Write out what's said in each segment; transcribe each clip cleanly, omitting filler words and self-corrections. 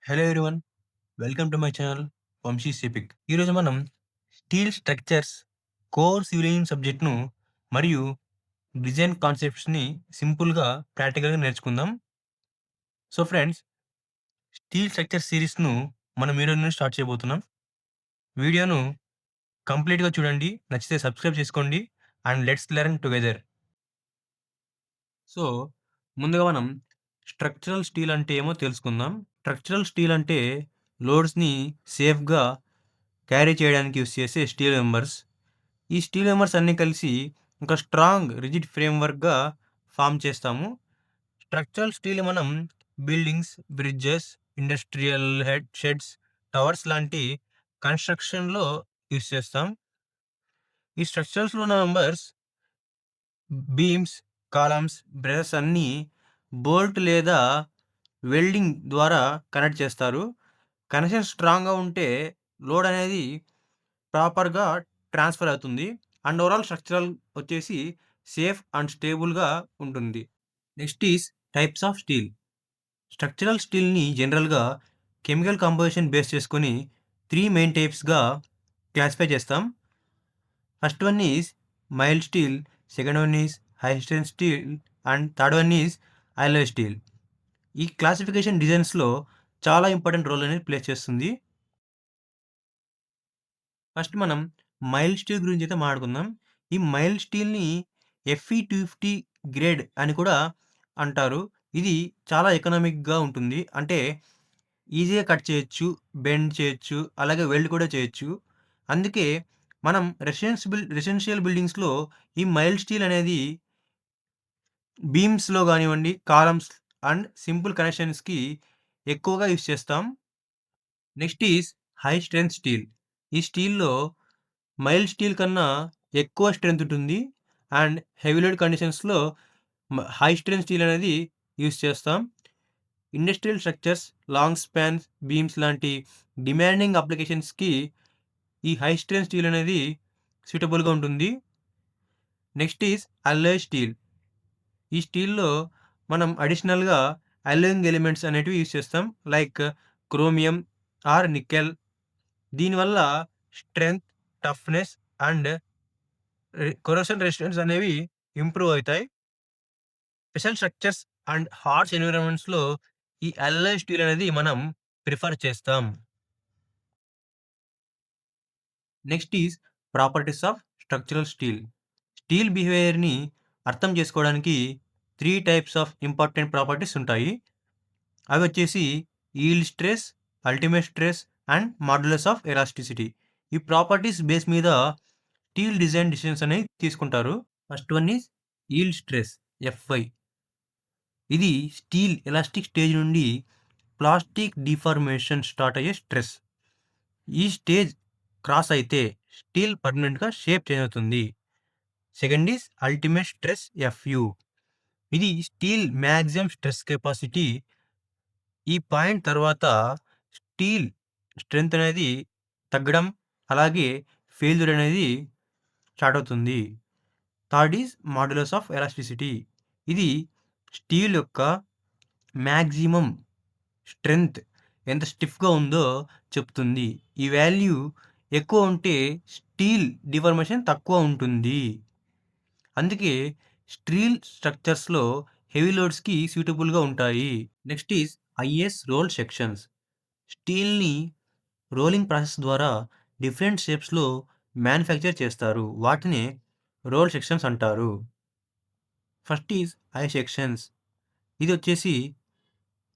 Hello everyone. Welcome to my channel Vamshi సిపిక్. ఈరోజు మనం steel structures, core civil engineering సబ్జెక్ట్‌ను మరియు డిజైన్ కాన్సెప్ట్స్‌ని సింపుల్‌గా, ప్రాక్టికల్‌గా నేర్చుకుందాం. సో ఫ్రెండ్స్, స్టీల్ స్ట్రక్చర్ సిరీస్‌ను మనం ఈరోజు నుండి స్టార్ట్ చేయబోతున్నాం. వీడియోను కంప్లీట్‌గా చూడండి. నచ్చితే సబ్స్క్రైబ్ చేసుకోండి. And let's learn together. So, ముందుగా మనం స్ట్రక్చరల్ స్టీల్ అంటే ఏమో తెలుసుకుందాం. స్ట్రక్చరల్ స్టీల్ అంటే లోడ్స్‌ని సేఫ్‌గా క్యారీ చేయడానికి యూజ్ చేసే స్టీల్ మెంబర్స్. ఈ స్టీల్ మెంబర్స్ అన్నీ కలిసి ఒక స్ట్రాంగ్ రిజిడ్ ఫ్రేమ్‌వర్క్‌గా ఫార్మ్ చేస్తాము. స్ట్రక్చరల్ స్టీల్ మనం buildings, bridges, industrial sheds, towers లాంటి కన్‌స్ట్రక్షన్‌లో యూజ్ చేస్తాం. ఈ స్ట్రక్చర్స్‌లో ఉన్న మెంబర్స్ బీమ్స్, కాలమ్స్, బ్రేసెస్ అన్నీ బోల్ట్ లేదా వెల్డింగ్ ద్వారా కనెక్ట్ చేస్తారు. కనెక్షన్ స్ట్రాంగ్‌గా ఉంటే లోడ్ అనేది ప్రాపర్‌గా ట్రాన్స్‌ఫర్ అవుతుంది. అండ్ ఓవరాల్ స్ట్రక్చరల్ వచ్చేసి సేఫ్ అండ్ స్టేబుల్‌గా ఉంటుంది. Next is types of steel. Structural స్టీల్‌ని జనరల్‌గా కెమికల్ కంపోజిషన్ బేస్ చేసుకొని 3 మెయిన్ టైప్స్‌గా క్లాసిఫై చేస్తాం. First one is mild steel, second one is high strength steel and third one is Alai steel. ఈ classification డిజైన్స్‌లో చాలా important role అనేది play చేస్తుంది. First మనం mild steel గురించైతే మాట్లాడుకుందాం. ఈ మైల్డ్ స్టీల్‌ని ఎఫ్‌ఈ 250 గ్రేడ్ అని కూడా అంటారు. ఇది చాలా ఎకనామిక్‌గా ఉంటుంది. అంటే ఈజీగా కట్ చేయొచ్చు, బెండ్ చేయొచ్చు, అలాగే వెల్డ్ కూడా చేయొచ్చు. అందుకే మనం రెసిడెన్షియల్ బిల్డింగ్స్‌లో ఈ మైల్డ్ స్టీల్ అనేది బీమ్స్‌లో గానివ్వండి, కాలమ్స్ అండ్ సింపుల్ కనెక్షన్స్‌కి ఎక్కువగా యూజ్ చేస్తాం. Next is high strength steel. ఈ స్టీల్‌లో మైల్డ్ స్టీల్ కన్నా ఎక్కువ స్ట్రెంత్ ఉంటుంది. అండ్ హెవీ లోడ్ కండిషన్స్‌లో హై స్ట్రెంత్ స్టీల్ అనేది యూజ్ చేస్తాం. Industrial structures, long spans, beams లాంటి డిమాండింగ్ అప్లికేషన్స్‌కి ఈ హై స్ట్రెంత్ స్టీల్ అనేది సూటబుల్‌గా ఉంటుంది. Next is alloy steel. ఈ స్టీల్‌లో మనం అడిషనల్‌గా అలోయింగ్ ఎలిమెంట్స్ అనేటివి యూజ్ చేస్తాం. Like chromium or nickel. దీనివల్ల strength, toughness and corrosion resistance అనేవి ఇంప్రూవ్ అయితాయి. స్పెషల్ స్ట్రక్చర్స్ అండ్ హార్ష్ ఎన్విరాన్మెంట్స్‌లో ఈ అల్లాయ్ స్టీల్ అనేది మనం ప్రిఫర్ చేస్తాం. Next is properties of structural steel. Steel బిహేవియర్‌ని అర్థం చేసుకోవడానికి 3 టైప్స్ ఆఫ్ ఇంపార్టెంట్ ప్రాపర్టీస్ ఉంటాయి. అవొచ్చేసి yield stress, ultimate stress and modulus of elasticity. ఈ ప్రాపర్టీస్ బేస్ మీద స్టీల్ డిజైన్ డెసిషన్స్ అనేవి తీసుకుంటారు. First one is yield stress, FI. ఇది స్టీల్ ఎలాస్టిక్ స్టేజ్ నుండి ప్లాస్టిక్ డిఫార్మేషన్ స్టార్ట్ అయ్యే స్ట్రెస్. ఈ స్టేజ్ క్రాస్ అయితే స్టీల్ పర్మనెంట్‌గా షేప్ చేంజ్ అవుతుంది. Second is ultimate stress, FU. ఇది స్టీల్ మాక్సిమం స్ట్రెస్ కెపాసిటీ. ఈ పాయింట్ తర్వాత స్టీల్ స్ట్రెంత్ అనేది తగ్గడం, అలాగే ఫెయిల్యూర్ అనేది స్టార్ట్ అవుతుంది. Third is modulus of elasticity. ఇది స్టీల్ యొక్క మాక్సిమం స్ట్రెంత్ ఎంత స్టిఫ్‌గా ఉందో చెప్తుంది. ఈ వాల్యూ ఎక్కువ ఉంటే స్టీల్ డిఫార్మేషన్ తక్కువ ఉంటుంది. అందుకే స్టీల్ స్ట్రక్చర్స్‌లో హెవీ లోడ్స్‌కి సూటబుల్‌గా ఉంటాయి. Next is IS roll sections. స్టీల్‌ని రోలింగ్ ప్రాసెస్ ద్వారా డిఫరెంట్ షేప్స్‌లో మ్యానుఫ్యాక్చర్ చేస్తారు. వాటినే రోల్ సెక్షన్స్ అంటారు. First is I sections. ఇదొచ్చేసి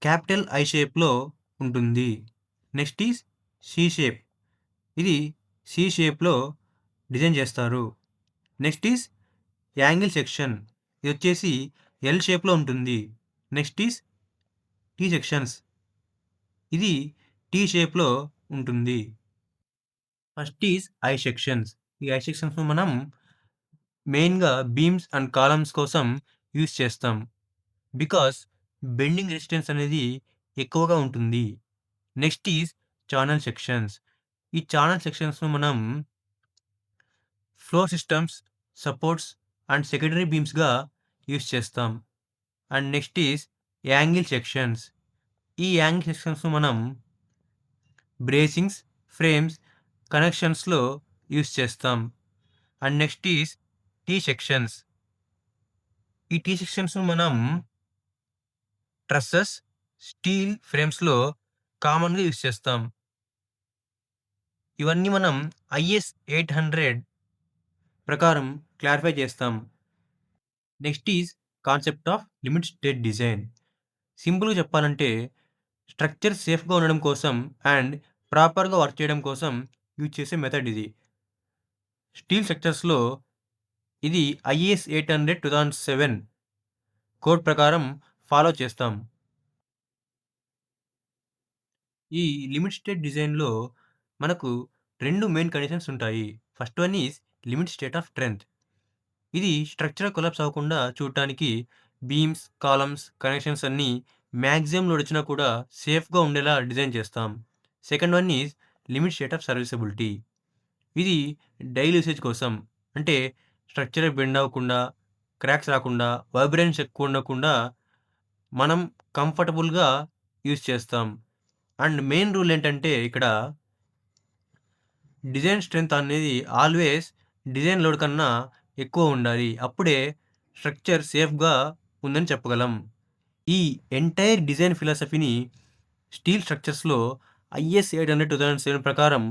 క్యాపిటల్ ఐ షేప్‌లో ఉంటుంది. Next is C shape. ఇది సి షేప్‌లో డిజైన్ చేస్తారు. Next is angle section. ఇదొచ్చేసి ఎల్ షేప్‌లో ఉంటుంది. Next is T sections. ఇది టీ షేప్‌లో ఉంటుంది. First is I sections. ఈ ఐ సెక్షన్స్‌ను మనం మెయిన్‌గా బీమ్స్ అండ్ కాలమ్స్ కోసం యూజ్ చేస్తాం. బికాస్ బెండింగ్ రెసిస్టెన్స్ అనేది ఎక్కువగా ఉంటుంది. Next is channel sections. ఈ ఛానల్ సెక్షన్స్‌ను మనం floor systems, supports and secondary బీమ్స్‌గా యూజ్ చేస్తాం. And next is angle sections. ఈ యాంగిల్ సెక్షన్స్‌ను మనం బ్రేసింగ్స్, ఫ్రేమ్స్, కనెక్షన్స్‌లో యూజ్ చేస్తాం. And next is T sections. ఈ టీ సెక్షన్స్‌ను మనం ట్రస్సెస్, స్టీల్ ఫ్రేమ్స్‌లో కామన్‌గా యూజ్ చేస్తాం. ఇవన్నీ మనం ఐఎస్ 800 ప్రకారం క్లారిఫై చేస్తాం. Next is concept of limit state design. సింపుల్‌గా చెప్పాలంటే స్ట్రక్చర్ సేఫ్‌గా ఉండడం కోసం అండ్ ప్రాపర్‌గా వర్క్ చేయడం కోసం యూజ్ చేసే మెథడ్ ఇది. స్టీల్ స్ట్రక్చర్స్‌లో ఇది ఐఎస్ 800 2007 కోడ్ ప్రకారం ఫాలో చేస్తాం. ఈ లిమిట్ స్టేట్ డిజైన్‌లో మనకు 2 మెయిన్ కండిషన్స్ ఉంటాయి. First one is limit state of strength. ఇది స్ట్రక్చరల్ కొలాప్స్ అవ్వకుండా చూడటానికి బీమ్స్, కాలమ్స్, కనెక్షన్స్ అన్నీ మాక్సిమం లోడ్ వచ్చినా కూడా సేఫ్‌గా ఉండేలా డిజైన్ చేస్తాం. Second one is limit state of serviceability. ఇది డైలీ యూసేజ్ కోసం. అంటే స్ట్రక్చర్ బెండ్ అవ్వకుండా, క్రాక్స్ రాకుండా, వైబ్రేషన్స్ ఎక్కువ ఉండకుండా మనం కంఫర్టబుల్‌గా యూజ్ చేస్తాం. అండ్ మెయిన్ రూల్ ఏంటంటే ఇక్కడ డిజైన్ స్ట్రెంత్ అనేది ఆల్వేస్ డిజైన్ లోడ్ కన్నా ఎక్కువ ఉండాలి. అప్పుడే స్ట్రక్చర్ సేఫ్‌గా ఉందని చెప్పగలం. ఈ ఎంటైర్ డిజైన్ ఫిలాసఫీని స్టీల్ స్ట్రక్చర్స్‌లో ఐఎస్ 800 2007 ప్రకారం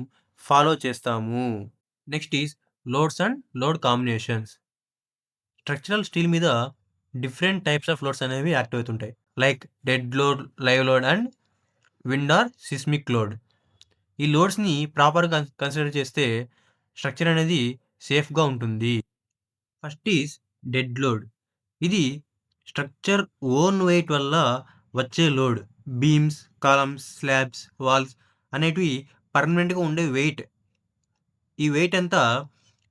ఫాలో చేస్తాము. Next is loads and load combinations. Structural steel మీద డిఫరెంట్ టైప్స్ ఆఫ్ లోడ్స్ అనేవి యాక్ట్ అవుతుంటాయి. Like dead load, live load and wind or seismic load. ఈ లోడ్స్‌ని ప్రాపర్‌గా కన్సిడర్ చేస్తే స్ట్రక్చర్ అనేది సేఫ్‌గా ఉంటుంది. First is dead load. ఇది స్ట్రక్చర్ ఓన్ వెయిట్ వల్ల వచ్చే load. Beams, columns, slabs, walls అనేటివి పర్మనెంట్‌గా ఉండే వెయిట్. ఈ వెయిట్ అంతా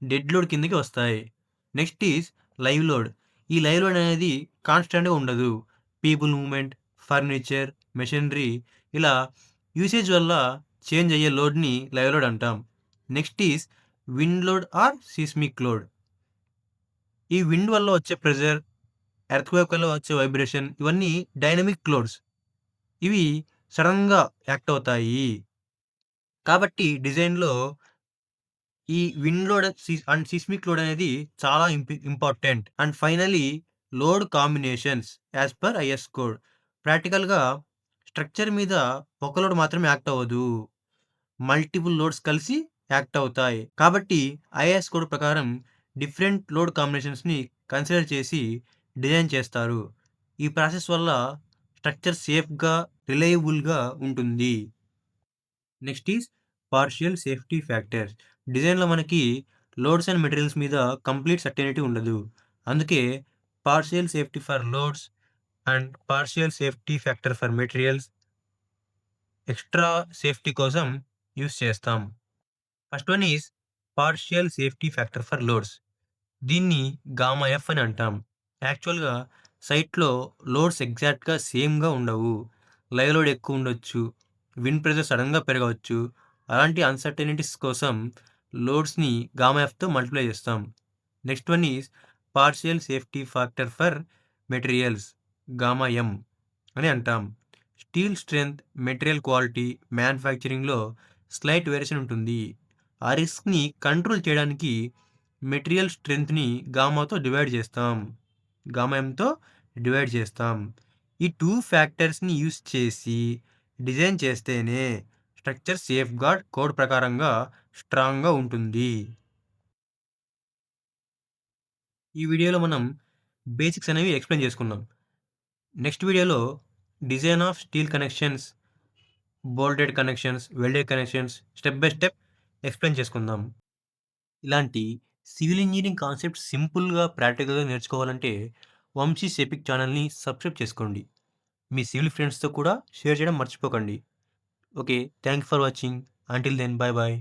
డెడ్ లోడ్ కిందకి వస్తాయి. Next is live load. ఈ లైవ్ లోడ్ అనేది కాన్స్టాంట్‌గా ఉండదు. పీపుల్ మూవ్‌మెంట్, ఫర్నిచర్, మెషినరీ ఇలా యూసేజ్ వల్ల చేంజ్ అయ్యే లోడ్‌ని లైవ్ లోడ్ అంటాం. Next is wind load or seismic load. ఈ విండ్ వల్ల వచ్చే ప్రెషర్, ఎర్త్‌క్వేక్ వల్ల వచ్చే వైబ్రేషన్ ఇవన్నీ డైనమిక్ లోడ్స్. ఇవి సడెన్‌గా యాక్ట్ అవుతాయి. కాబట్టి డిజైన్‌లో ఈ wind load and seismic load అనేది చాలా important. And finally load combinations as per IS code. ప్రాక్టికల్‌గా స్ట్రక్చర్ మీద ఒక లోడ్ మాత్రమే యాక్ట్ అవ్వదు. మల్టిపుల్ లోడ్స్ కలిసి యాక్ట్ అవుతాయి. కాబట్టి ఐఎస్ కోడ్ ప్రకారం డిఫరెంట్ లోడ్ కాంబినేషన్స్‌ని కన్సిడర్ చేసి డిజైన్ చేస్తారు. ఈ ప్రాసెస్ వల్ల స్ట్రక్చర్ సేఫ్‌గా, రిలయబుల్‌గా ఉంటుంది. Next is partial safety factors. డిజైన్‌లో మనకి లోడ్స్ అండ్ మెటీరియల్స్ మీద కంప్లీట్ సర్టెనిటీ ఉండదు. అందుకే partial safety for loads and partial safety factor for materials extra safety కోసం యూజ్ చేస్తాం. First one is partial safety factor for loads. దీన్ని gamma F అని అంటాం. యాక్చువల్‌గా సైట్‌లో లోడ్స్ ఎగ్జాక్ట్‌గా సేమ్‌గా ఉండవు. లైవ్ లోడ్ ఎక్కువ ఉండొచ్చు. విండ్ ప్రెషర్ సడెన్‌గా పెరగవచ్చు. అలాంటి అన్‌సర్టెనిటీస్ కోసం లోడ్స్‌ని గామా ఎఫ్‌తో మల్టిప్లై చేస్తాం. Next one is partial safety factor for materials gamma M అని అంటాం. స్టీల్ స్ట్రెంత్, మెటీరియల్ క్వాలిటీ, మ్యానుఫ్యాక్చరింగ్‌లో స్లైట్ వేరియేషన్ ఉంటుంది. ఆ రిస్క్‌ని కంట్రోల్ చేయడానికి మెటీరియల్ స్ట్రెంత్‌ని గామాతో డివైడ్ చేస్తాం. గామా ఎంతో డివైడ్ చేస్తాం. ఈ 2 ఫ్యాక్టర్స్‌ని యూజ్ చేసి డిజైన్ చేస్తేనే స్ట్రక్చర్ సేఫ్‌గార్డ్ కోడ్ ప్రకారంగా స్ట్రాంగ్‌గా ఉంటుంది. ఈ వీడియోలో మనం బేసిక్స్ అనేవి ఎక్స్‌ప్లెయిన్ చేసుకున్నాం. నెక్స్ట్ వీడియోలో design of steel connections, bolted connections, welded connections step by step explain చేసుకుందాం. ఇలాంటి సివిల్ ఇంజినీరింగ్ కాన్సెప్ట్స్ సింపుల్‌గా, ప్రాక్టికల్‌గా నేర్చుకోవాలంటే వంశీస్ ఎపిక్ ఛానల్‌ని సబ్స్క్రైబ్ చేసుకోండి. మీ సివిల్ ఫ్రెండ్స్‌తో కూడా షేర్ చేయడం మర్చిపోకండి. Okay. Thank you for watching. Until then bye by.